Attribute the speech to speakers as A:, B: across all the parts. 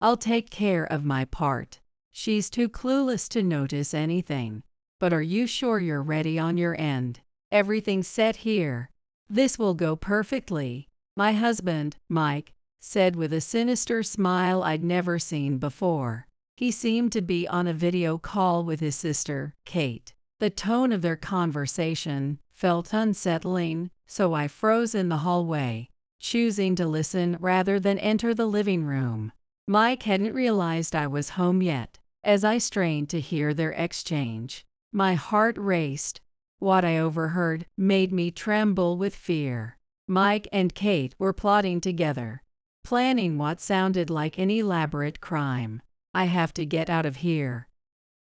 A: I'll take care of my part. She's too clueless to notice anything. But are you sure you're ready on your end? Everything's set here. This will go perfectly. My husband, Mike, said with a sinister smile I'd never seen before. He seemed to be on a video call with his sister, Kate. The tone of their conversation felt unsettling, so I froze in the hallway, choosing to listen rather than enter the living room. Mike hadn't realized I was home yet. As I strained to hear their exchange, my heart raced. What I overheard made me tremble with fear. Mike and Kate were plotting together, planning what sounded like an elaborate crime. I have to get out of here.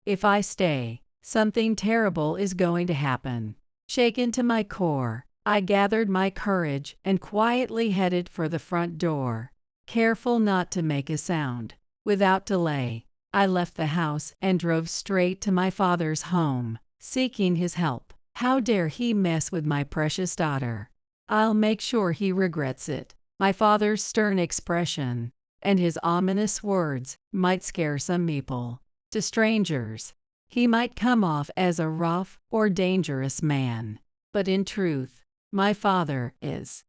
A: If I stay, something terrible is going to happen. Shaken to my core, I gathered my courage and quietly headed for the front door, careful not to make a sound. Without delay, I left the house and drove straight to my father's home, seeking his help. How dare he mess with my precious daughter? I'll make sure he regrets it. My father's stern expression and his ominous words might scare some people. To strangers, he might come off as a rough or dangerous man. But in truth, my father is.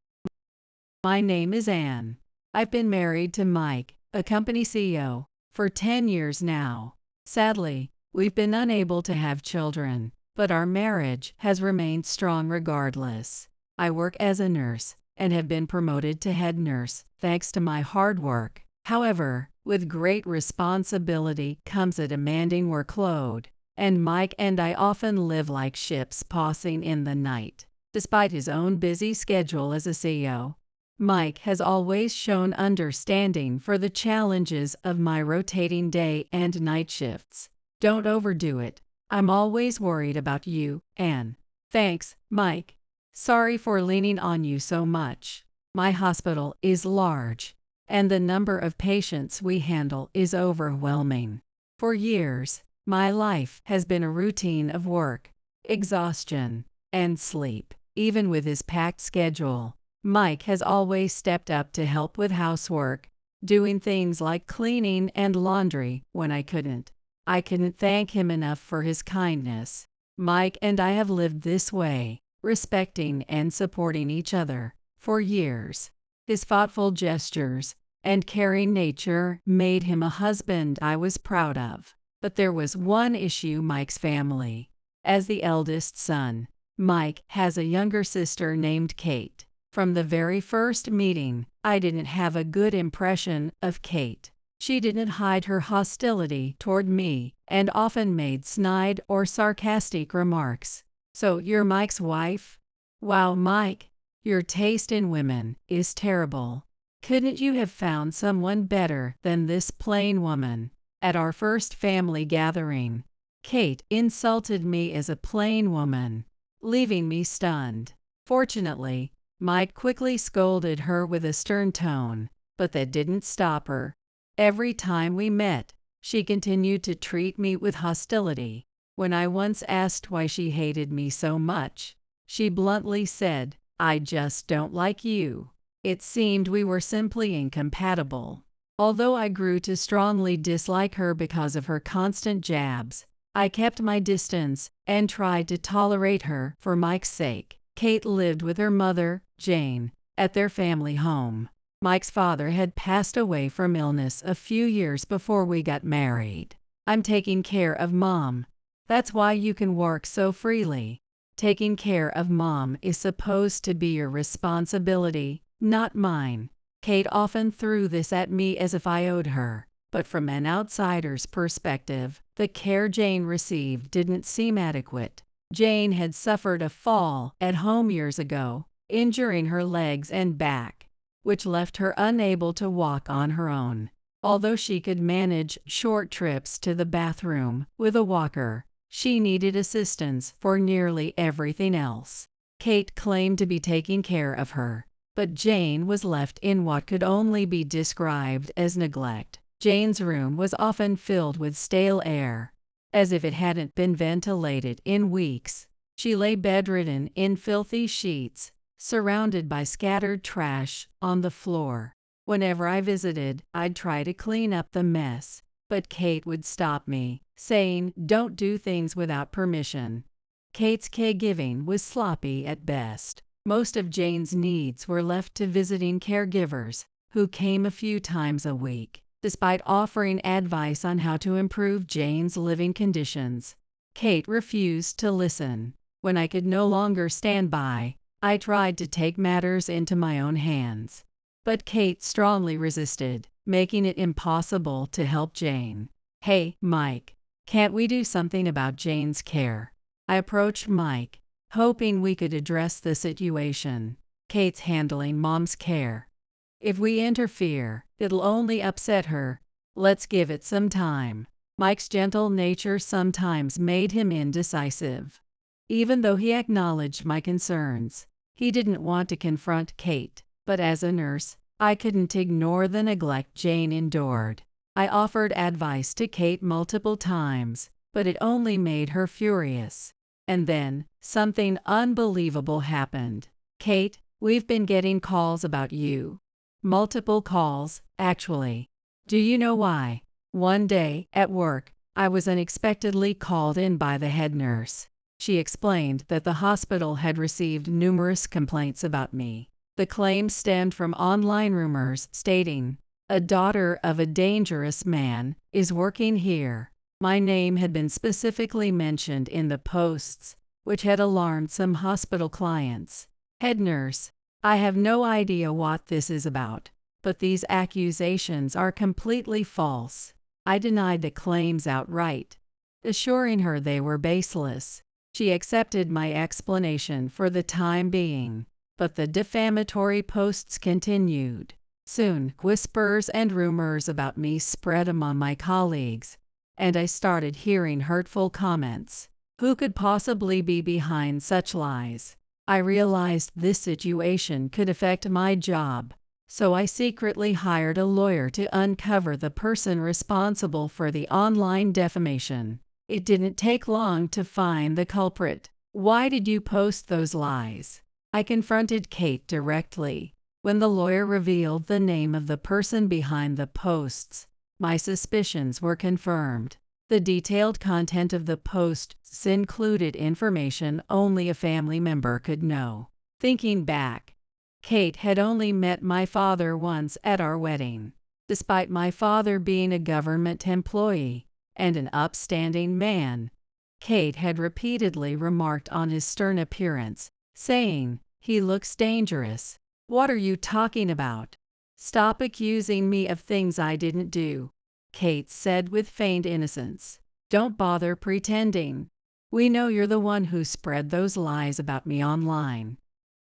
A: My name is Anne. I've been married to Mike, a company CEO, for 10 years now. Sadly, we've been unable to have children, but our marriage has remained strong regardless. I work as a nurse and have been promoted to head nurse thanks to my hard work. However, with great responsibility comes a demanding workload, and Mike and I often live like ships passing in the night. Despite his own busy schedule as a CEO, Mike has always shown understanding for the challenges of my rotating day and night shifts. Don't overdo it. I'm always worried about you, Anne. Thanks, Mike. Sorry for leaning on you so much. My hospital is large, and the number of patients we handle is overwhelming. For years, my life has been a routine of work, exhaustion, and sleep. Even with his packed schedule, Mike has always stepped up to help with housework, doing things like cleaning and laundry when I couldn't. I couldn't thank him enough for his kindness. Mike and I have lived this way, respecting and supporting each other, for years. His thoughtful gestures and caring nature made him a husband I was proud of. But there was one issue: Mike's family. As the eldest son, Mike has a younger sister named Kate. From the very first meeting, I didn't have a good impression of Kate. She didn't hide her hostility toward me and often made snide or sarcastic remarks. "So you're Mike's wife? Wow, Mike, your taste in women is terrible. Couldn't you have found someone better than this plain woman?" At our first family gathering, Kate insulted me as a plain woman, leaving me stunned. Fortunately, Mike quickly scolded her with a stern tone, but that didn't stop her. Every time we met, she continued to treat me with hostility. When I once asked why she hated me so much, she bluntly said, "I just don't like you." It seemed we were simply incompatible. Although I grew to strongly dislike her because of her constant jabs, I kept my distance and tried to tolerate her for Mike's sake. Kate lived with her mother, Jane, at their family home. Mike's father had passed away from illness a few years before we got married. "I'm taking care of Mom. That's why you can work so freely. Taking care of Mom is supposed to be your responsibility, not mine." Kate often threw this at me as if I owed her, but from an outsider's perspective, the care Jane received didn't seem adequate. Jane had suffered a fall at home years ago, injuring her legs and back, which left her unable to walk on her own. Although she could manage short trips to the bathroom with a walker, she needed assistance for nearly everything else. Kate claimed to be taking care of her, but Jane was left in what could only be described as neglect. Jane's room was often filled with stale air, as if it hadn't been ventilated in weeks. She lay bedridden in filthy sheets, surrounded by scattered trash on the floor. Whenever I visited, I'd try to clean up the mess, but Kate would stop me, saying, "Don't do things without permission." Kate's caregiving was sloppy at best. Most of Jane's needs were left to visiting caregivers, who came a few times a week. Despite offering advice on how to improve Jane's living conditions, Kate refused to listen. When I could no longer stand by, I tried to take matters into my own hands. But Kate strongly resisted, making it impossible to help Jane. "Hey, Mike, can't we do something about Jane's care?" I approached Mike, hoping we could address the situation. "Kate's handling Mom's care. If we interfere, it'll only upset her. Let's give it some time." Mike's gentle nature sometimes made him indecisive. Even though he acknowledged my concerns, he didn't want to confront Kate. But as a nurse, I couldn't ignore the neglect Jane endured. I offered advice to Kate multiple times, but it only made her furious. And then, something unbelievable happened. "Kate, we've been getting calls about you." Multiple calls, actually. Do you know why? One day, at work, I was unexpectedly called in by the head nurse. She explained that the hospital had received numerous complaints about me. The claims stemmed from online rumors stating, "A daughter of a dangerous man is working here." My name had been specifically mentioned in the posts, which had alarmed some hospital clients. Head nurse, I have no idea what this is about, but these accusations are completely false. I denied the claims outright, assuring her they were baseless. She accepted my explanation for the time being, but the defamatory posts continued. Soon, whispers and rumors about me spread among my colleagues, and I started hearing hurtful comments. Who could possibly be behind such lies? I realized this situation could affect my job, so I secretly hired a lawyer to uncover the person responsible for the online defamation. It didn't take long to find the culprit. "Why did you post those lies?" I confronted Kate directly. When the lawyer revealed the name of the person behind the posts, my suspicions were confirmed. The detailed content of the posts included information only a family member could know. Thinking back, Kate had only met my father once at our wedding. Despite my father being a government employee and an upstanding man, Kate had repeatedly remarked on his stern appearance, saying, "He looks dangerous." "What are you talking about? Stop accusing me of things I didn't do," Kate said with feigned innocence. "Don't bother pretending. We know you're the one who spread those lies about me online.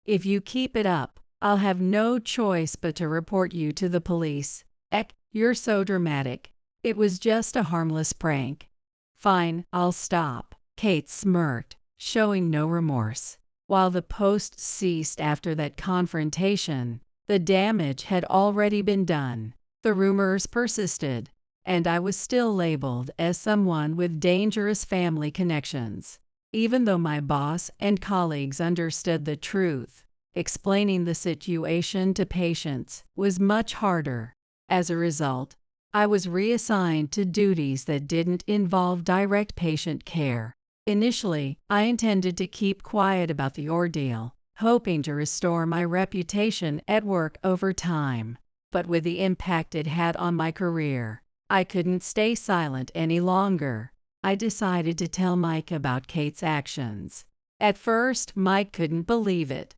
A: If you keep it up, I'll have no choice but to report you to the police." "Eck, you're so dramatic. It was just a harmless prank." "Fine, I'll stop." Kate smirked, showing no remorse. While the posts ceased after that confrontation, the damage had already been done. The rumors persisted, and I was still labeled as someone with dangerous family connections. Even though my boss and colleagues understood the truth, explaining the situation to patients was much harder. As a result, I was reassigned to duties that didn't involve direct patient care. Initially, I intended to keep quiet about the ordeal, hoping to restore my reputation at work over time. But with the impact it had on my career, I couldn't stay silent any longer. I decided to tell Mike about Kate's actions. At first, Mike couldn't believe it.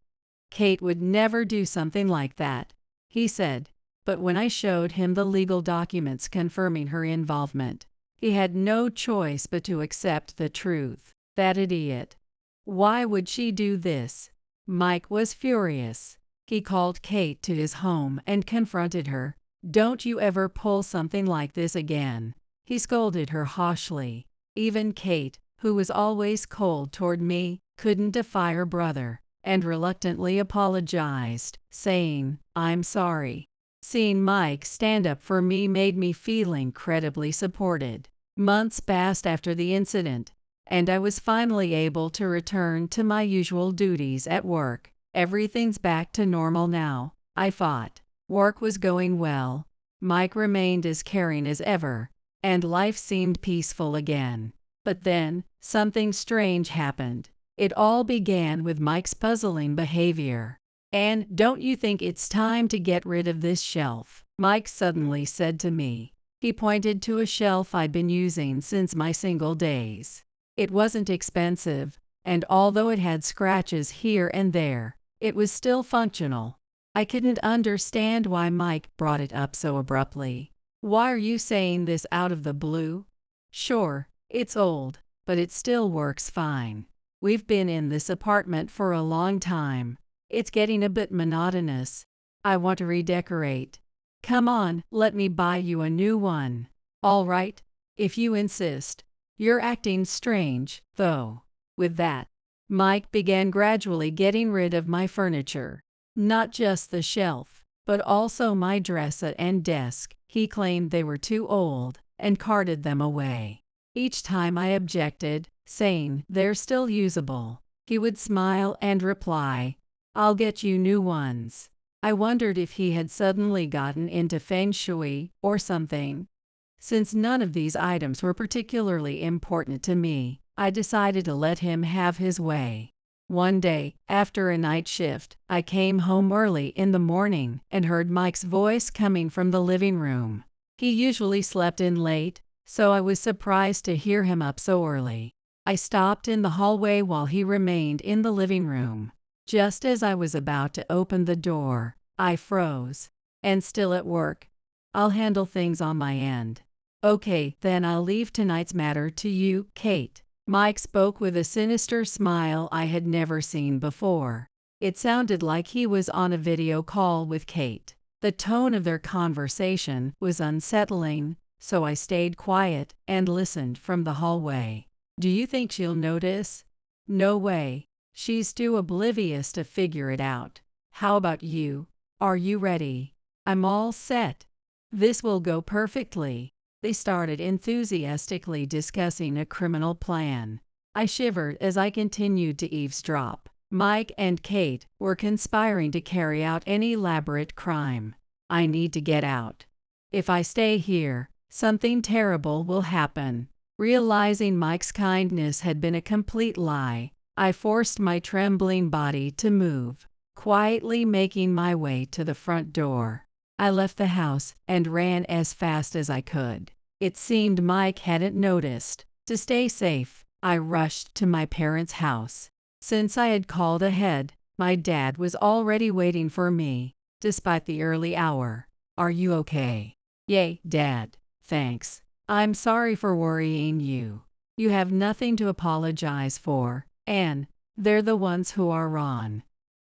A: "Kate would never do something like that," he said. But when I showed him the legal documents confirming her involvement, he had no choice but to accept the truth. That idiot. Why would she do this? Mike was furious. He called Kate to his home and confronted her. "Don't you ever pull something like this again," he scolded her harshly. Even Kate, who was always cold toward me, couldn't defy her brother, and reluctantly apologized, saying, "I'm sorry." Seeing Mike stand up for me made me feel incredibly supported. Months passed after the incident, and I was finally able to return to my usual duties at work. "Everything's back to normal now," I thought. Work was going well. Mike remained as caring as ever, and life seemed peaceful again. But then, something strange happened. It all began with Mike's puzzling behavior. "And don't you think it's time to get rid of this shelf?" Mike suddenly said to me. He pointed to a shelf I'd been using since my single days. It wasn't expensive, and although it had scratches here and there, it was still functional. I couldn't understand why Mike brought it up so abruptly. "Why are you saying this out of the blue?" "Sure, it's old, but it still works fine. We've been in this apartment for a long time. It's getting a bit monotonous. I want to redecorate. Come on, let me buy you a new one." "All right, if you insist. You're acting strange, though." With that, Mike began gradually getting rid of my furniture. Not just the shelf, but also my dresser and desk. He claimed they were too old, and carted them away. Each time I objected, saying they're still usable, he would smile and reply, "I'll get you new ones." I wondered if he had suddenly gotten into feng shui or something. Since none of these items were particularly important to me, I decided to let him have his way. One day, after a night shift, I came home early in the morning and heard Mike's voice coming from the living room. He usually slept in late, so I was surprised to hear him up so early. I stopped in the hallway while he remained in the living room. Just as I was about to open the door, I froze. "And still at work? I'll handle things on my end." "Okay, then I'll leave tonight's matter to you, Kate." Mike spoke with a sinister smile I had never seen before. It sounded like he was on a video call with Kate. The tone of their conversation was unsettling, so I stayed quiet and listened from the hallway. "Do you think she'll notice?" "No way. She's too oblivious to figure it out. How about you? Are you ready?" "I'm all set. This will go perfectly." They started enthusiastically discussing a criminal plan. I shivered as I continued to eavesdrop. Mike and Kate were conspiring to carry out an elaborate crime. I need to get out. If I stay here, something terrible will happen. Realizing Mike's kindness had been a complete lie, I forced my trembling body to move, quietly making my way to the front door. I left the house and ran as fast as I could. It seemed Mike hadn't noticed. To stay safe, I rushed to my parents' house. Since I had called ahead, my dad was already waiting for me, despite the early hour. "Are you okay?" "Yay, Dad, thanks. I'm sorry for worrying you." "You have nothing to apologize for, and they're the ones who are wrong.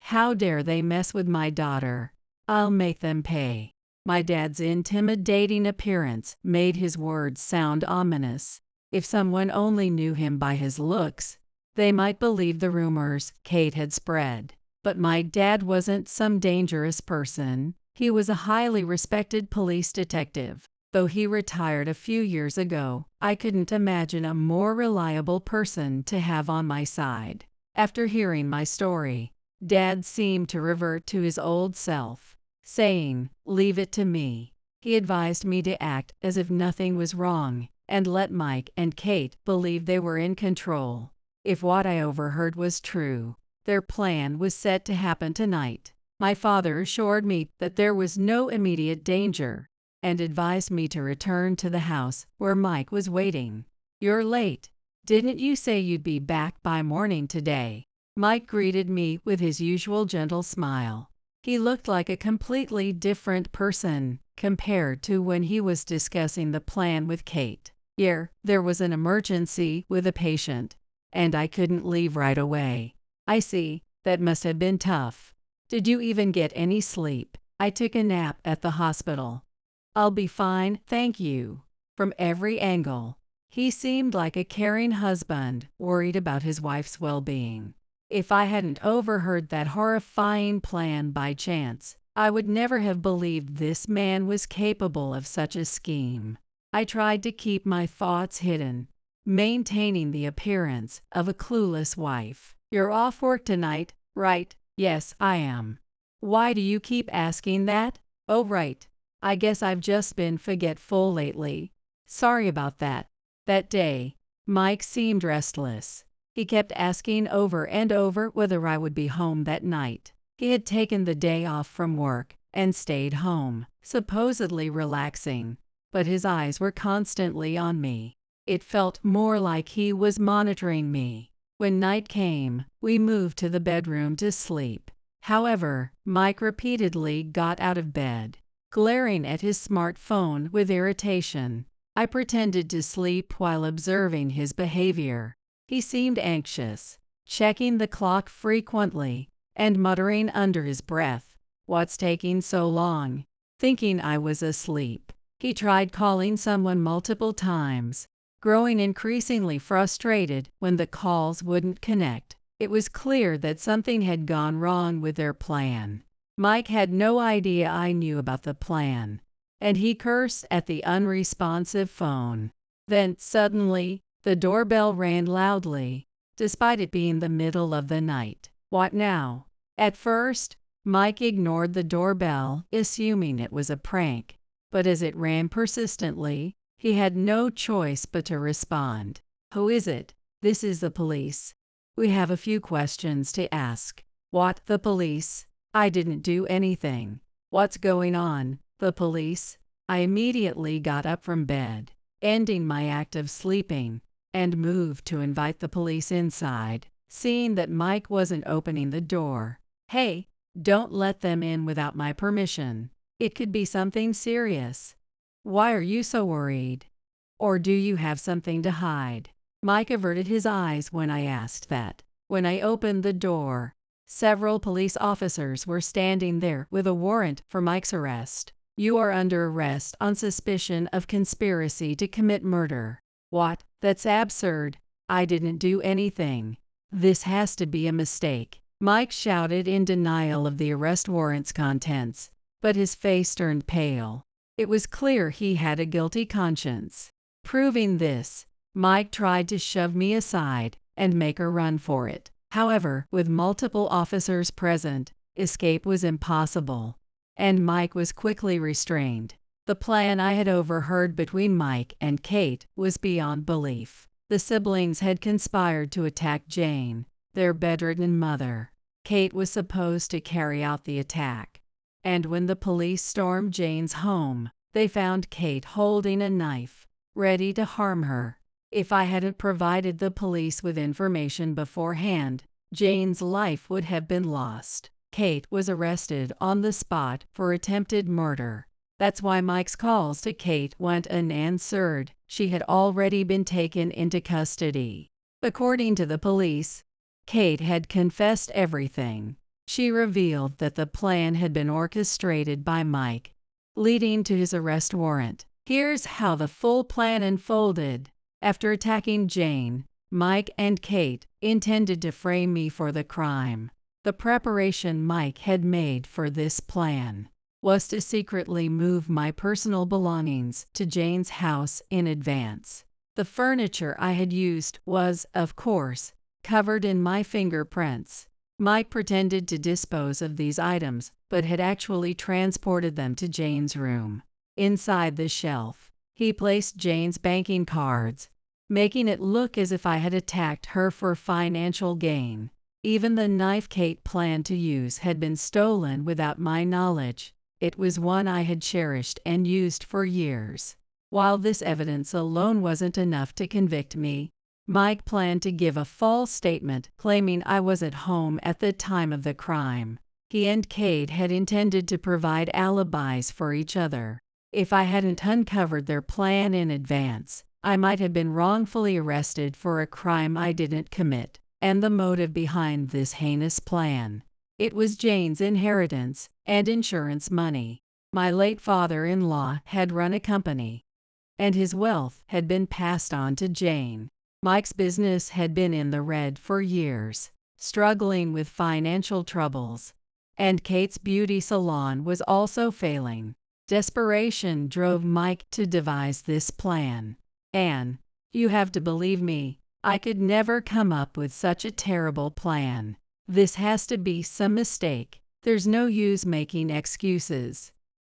A: How dare they mess with my daughter? I'll make them pay." My dad's intimidating appearance made his words sound ominous. If someone only knew him by his looks, they might believe the rumors Kate had spread. But my dad wasn't some dangerous person. He was a highly respected police detective. Though he retired a few years ago, I couldn't imagine a more reliable person to have on my side. After hearing my story, Dad seemed to revert to his old self, saying, "Leave it to me." He advised me to act as if nothing was wrong, and let Mike and Kate believe they were in control. If what I overheard was true, their plan was set to happen tonight. My father assured me that there was no immediate danger, and advised me to return to the house where Mike was waiting. "You're late. Didn't you say you'd be back by morning today?" Mike greeted me with his usual gentle smile. He looked like a completely different person compared to when he was discussing the plan with Kate. "Yeah, there was an emergency with a patient, and I couldn't leave right away." "I see. That must have been tough. Did you even get any sleep?" "I took a nap at the hospital. I'll be fine, thank you." From every angle, he seemed like a caring husband worried about his wife's well-being. If I hadn't overheard that horrifying plan by chance, I would never have believed this man was capable of such a scheme. I tried to keep my thoughts hidden, maintaining the appearance of a clueless wife. "You're off work tonight, right?" "Yes, I am." "Why do you keep asking that?" Oh right. I guess I've just been forgetful lately. Sorry about that. That day, Mike seemed restless. He kept asking over and over whether I would be home that night. He had taken the day off from work and stayed home, supposedly relaxing, but his eyes were constantly on me. It felt more like he was monitoring me. When night came, we moved to the bedroom to sleep. However, Mike repeatedly got out of bed, glaring at his smartphone with irritation. I pretended to sleep while observing his behavior. He seemed anxious, checking the clock frequently, and muttering under his breath, "What's taking so long?" Thinking I was asleep. He tried calling someone multiple times, growing increasingly frustrated when the calls wouldn't connect. It was clear that something had gone wrong with their plan. Mike had no idea I knew about the plan, and he cursed at the unresponsive phone. Then, suddenly, the doorbell rang loudly, despite it being the middle of the night. What now? At first, Mike ignored the doorbell, assuming it was a prank, but as it rang persistently, he had no choice but to respond. "Who is it?" "This is the police. We have a few questions to ask." "What? The police? I didn't do anything." "What's going on?" "The police." I immediately got up from bed, ending my act of sleeping, and moved to invite the police inside, seeing that Mike wasn't opening the door. "Hey, don't let them in without my permission. It could be something serious. Why are you so worried? Or do you have something to hide?" Mike averted his eyes when I asked that. When I opened the door, several police officers were standing there with a warrant for Mike's arrest. "You are under arrest on suspicion of conspiracy to commit murder." "What? That's absurd. I didn't do anything. This has to be a mistake." Mike shouted in denial of the arrest warrant's contents, but his face turned pale. It was clear he had a guilty conscience. Proving this, Mike tried to shove me aside and make a run for it. However, with multiple officers present, escape was impossible, and Mike was quickly restrained. The plan I had overheard between Mike and Kate was beyond belief. The siblings had conspired to attack Jane, their bedridden mother. Kate was supposed to carry out the attack, and when the police stormed Jane's home, they found Kate holding a knife, ready to harm her. If I hadn't provided the police with information beforehand, Jane's life would have been lost. Kate was arrested on the spot for attempted murder. That's why Mike's calls to Kate went unanswered. She had already been taken into custody. According to the police, Kate had confessed everything. She revealed that the plan had been orchestrated by Mike, leading to his arrest warrant. Here's how the full plan unfolded. After attacking Jane, Mike and Kate intended to frame me for the crime. The preparation Mike had made for this plan was to secretly move my personal belongings to Jane's house in advance. The furniture I had used was, of course, covered in my fingerprints. Mike pretended to dispose of these items, but had actually transported them to Jane's room. Inside the shelf, he placed Jane's banking cards, making it look as if I had attacked her for financial gain. Even the knife Kate planned to use had been stolen without my knowledge. It was one I had cherished and used for years. While this evidence alone wasn't enough to convict me, Mike planned to give a false statement claiming I was at home at the time of the crime. He and Kate had intended to provide alibis for each other. If I hadn't uncovered their plan in advance, I might have been wrongfully arrested for a crime I didn't commit. And the motive behind this heinous plan. It was Jane's inheritance and insurance money. My late father-in-law had run a company, and his wealth had been passed on to Jane. Mike's business had been in the red for years, struggling with financial troubles, and Kate's beauty salon was also failing. Desperation drove Mike to devise this plan. "Anne, you have to believe me. I could never come up with such a terrible plan. This has to be some mistake. There's no use making excuses."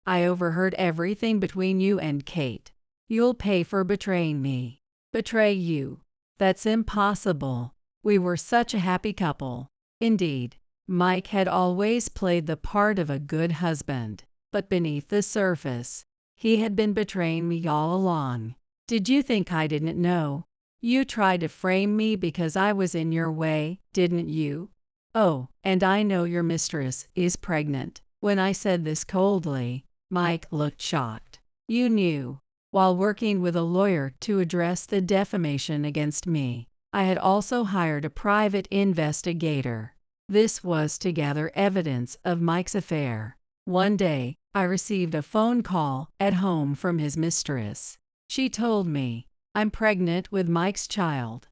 A: I overheard everything between you and Kate. You'll pay for betraying me. Betray you? That's impossible. We were such a happy couple. Indeed, Mike had always played the part of a good husband, but beneath the surface, he had been betraying me all along. Did you think I didn't know? You tried to frame me because I was in your way, didn't you? Oh, and I know your mistress is pregnant. When I said this coldly, Mike looked shocked. You knew. While working with a lawyer to address the defamation against me, I had also hired a private investigator. This was to gather evidence of Mike's affair. One day, I received a phone call at home from his mistress. She told me, I'm pregnant with Mike's child.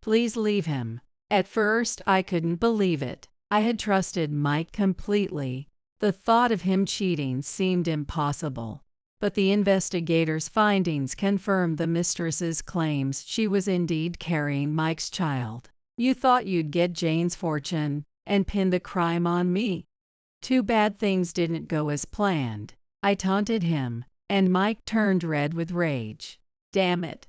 A: Please leave him. At first, I couldn't believe it. I had trusted Mike completely. The thought of him cheating seemed impossible. But the investigator's findings confirmed the mistress's claims she was indeed carrying Mike's child. You thought you'd get Jane's fortune and pin the crime on me. Too bad things didn't go as planned. I taunted him, and Mike turned red with rage. Damn it.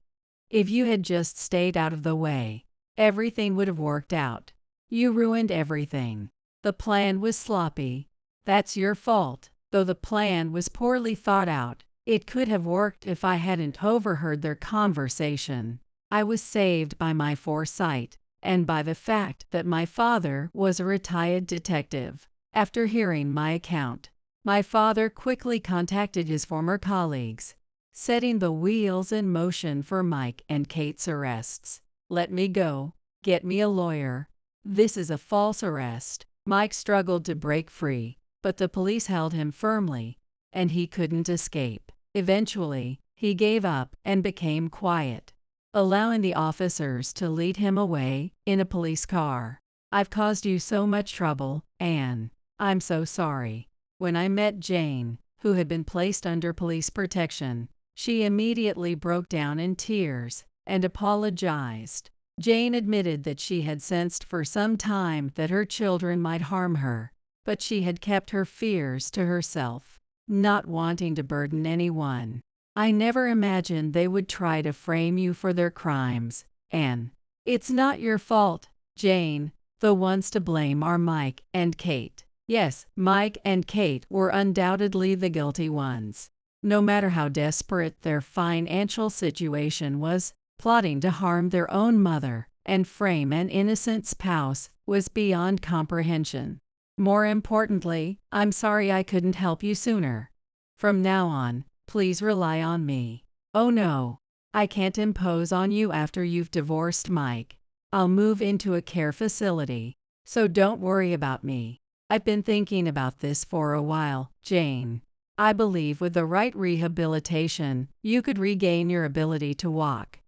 A: If you had just stayed out of the way, everything would have worked out. You ruined everything. The plan was sloppy. That's your fault. Though the plan was poorly thought out, it could have worked if I hadn't overheard their conversation. I was saved by my foresight, and by the fact that my father was a retired detective. After hearing my account, my father quickly contacted his former colleagues, setting the wheels in motion for Mike and Kate's arrests. Let me go. Get me a lawyer. This is a false arrest. Mike struggled to break free, but the police held him firmly, and he couldn't escape. Eventually, he gave up and became quiet, allowing the officers to lead him away in a police car. I've caused you so much trouble, Anne. I'm so sorry. When I met Jane, who had been placed under police protection, she immediately broke down in tears and apologized. Jane admitted that she had sensed for some time that her children might harm her, but she had kept her fears to herself, not wanting to burden anyone. I never imagined they would try to frame you for their crimes, Anne. It's not your fault, Jane. The ones to blame are Mike and Kate. Yes, Mike and Kate were undoubtedly the guilty ones. No matter how desperate their financial situation was, plotting to harm their own mother and frame an innocent spouse was beyond comprehension. More importantly, I'm sorry I couldn't help you sooner. From now on, please rely on me. Oh no, I can't impose on you after you've divorced Mike. I'll move into a care facility, so don't worry about me. I've been thinking about this for a while, Jane. I believe with the right rehabilitation, you could regain your ability to walk.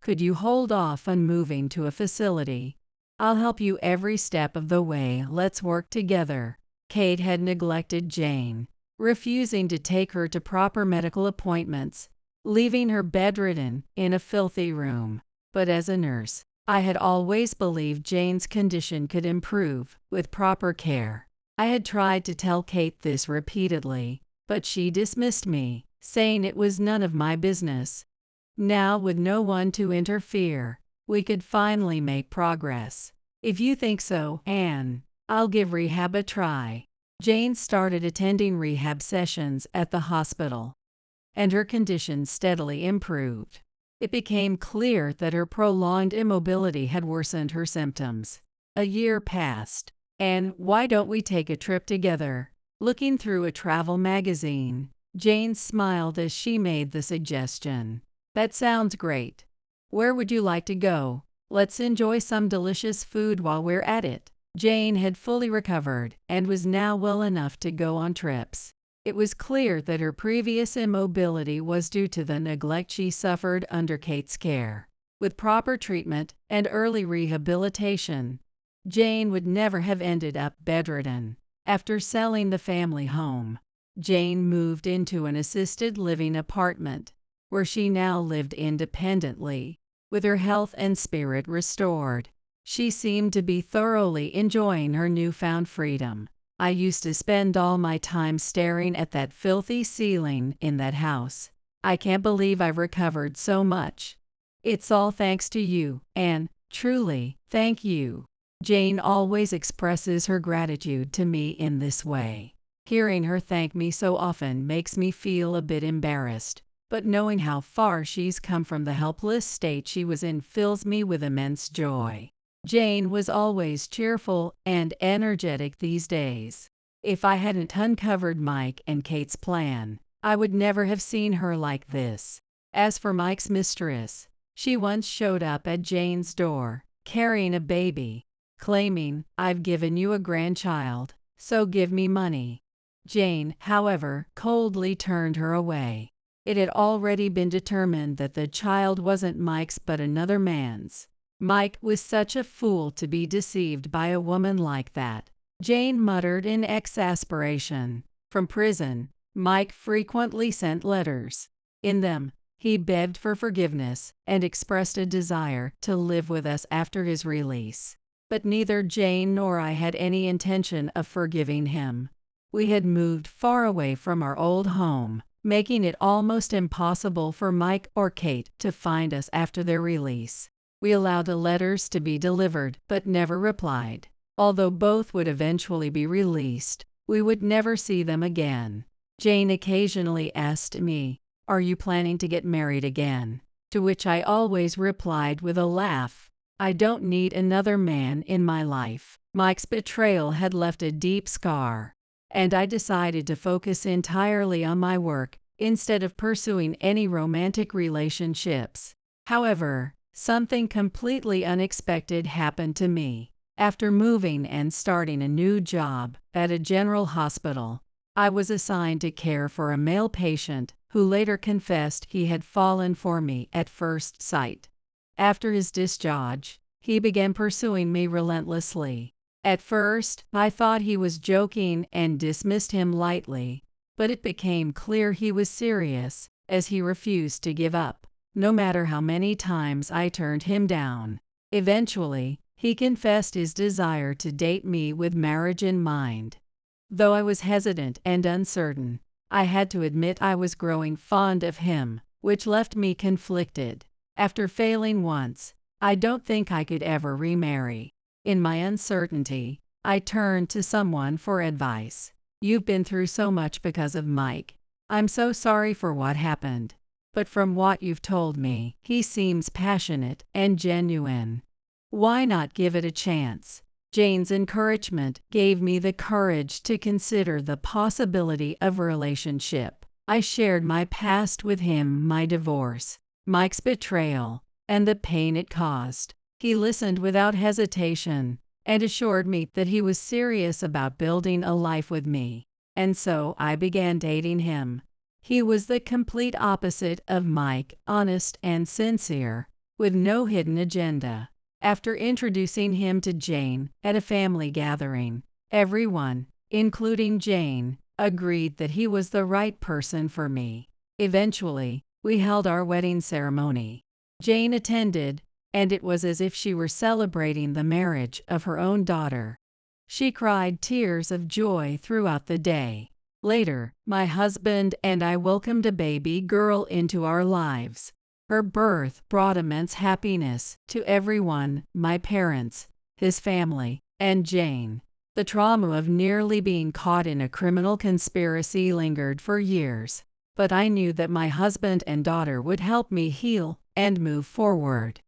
A: Could you hold off on moving to a facility? I'll help you every step of the way. Let's work together. Kate had neglected Jane, refusing to take her to proper medical appointments, leaving her bedridden in a filthy room. But as a nurse, I had always believed Jane's condition could improve with proper care. I had tried to tell Kate this repeatedly, but she dismissed me, saying it was none of my business. Now, with no one to interfere, we could finally make progress. If you think so, Anne, I'll give rehab a try. Jane started attending rehab sessions at the hospital, and her condition steadily improved. It became clear that her prolonged immobility had worsened her symptoms. A year passed. And why don't we take a trip together? Looking through a travel magazine, Jane smiled as she made the suggestion. That sounds great. Where would you like to go? Let's enjoy some delicious food while we're at it. Jane had fully recovered and was now well enough to go on trips. It was clear that her previous immobility was due to the neglect she suffered under Kate's care. With proper treatment and early rehabilitation, Jane would never have ended up bedridden. After selling the family home, Jane moved into an assisted living apartment, where she now lived independently. With her health and spirit restored, she seemed to be thoroughly enjoying her newfound freedom. I used to spend all my time staring at that filthy ceiling in that house. I can't believe I've recovered so much. It's all thanks to you, and, truly, thank you. Jane always expresses her gratitude to me in this way. Hearing her thank me so often makes me feel a bit embarrassed, but knowing how far she's come from the helpless state she was in fills me with immense joy. Jane was always cheerful and energetic these days. If I hadn't uncovered Mike and Kate's plan, I would never have seen her like this. As for Mike's mistress, she once showed up at Jane's door, carrying a baby, claiming, "I've given you a grandchild, so give me money." Jane, however, coldly turned her away. It had already been determined that the child wasn't Mike's but another man's. Mike was such a fool to be deceived by a woman like that, Jane muttered in exasperation. From prison, Mike frequently sent letters. In them, he begged for forgiveness and expressed a desire to live with us after his release. But neither Jane nor I had any intention of forgiving him. We had moved far away from our old home, making it almost impossible for Mike or Kate to find us after their release. We allowed the letters to be delivered but never replied. Although both would eventually be released, we would never see them again. Jane occasionally asked me, "Are you planning to get married again?" To which I always replied with a laugh, "I don't need another man in my life." Mike's betrayal had left a deep scar, and I decided to focus entirely on my work instead of pursuing any romantic relationships. However, something completely unexpected happened to me. After moving and starting a new job at a general hospital, I was assigned to care for a male patient who later confessed he had fallen for me at first sight. After his discharge, he began pursuing me relentlessly. At first, I thought he was joking and dismissed him lightly, but it became clear he was serious, as he refused to give up, no matter how many times I turned him down. Eventually, he confessed his desire to date me with marriage in mind. Though I was hesitant and uncertain, I had to admit I was growing fond of him, which left me conflicted. After failing once, I don't think I could ever remarry. In my uncertainty, I turned to someone for advice. "You've been through so much because of Mike. I'm so sorry for what happened. But from what you've told me, he seems passionate and genuine. Why not give it a chance?" Jane's encouragement gave me the courage to consider the possibility of a relationship. I shared my past with him, my divorce, Mike's betrayal, and the pain it caused. He listened without hesitation and assured me that he was serious about building a life with me. And so I began dating him. He was the complete opposite of Mike, honest and sincere, with no hidden agenda. After introducing him to Jane at a family gathering, everyone, including Jane, agreed that he was the right person for me. Eventually, we held our wedding ceremony. Jane attended, and it was as if she were celebrating the marriage of her own daughter. She cried tears of joy throughout the day. Later, my husband and I welcomed a baby girl into our lives. Her birth brought immense happiness to everyone, my parents, his family, and Jane. The trauma of nearly being caught in a criminal conspiracy lingered for years, but I knew that my husband and daughter would help me heal and move forward.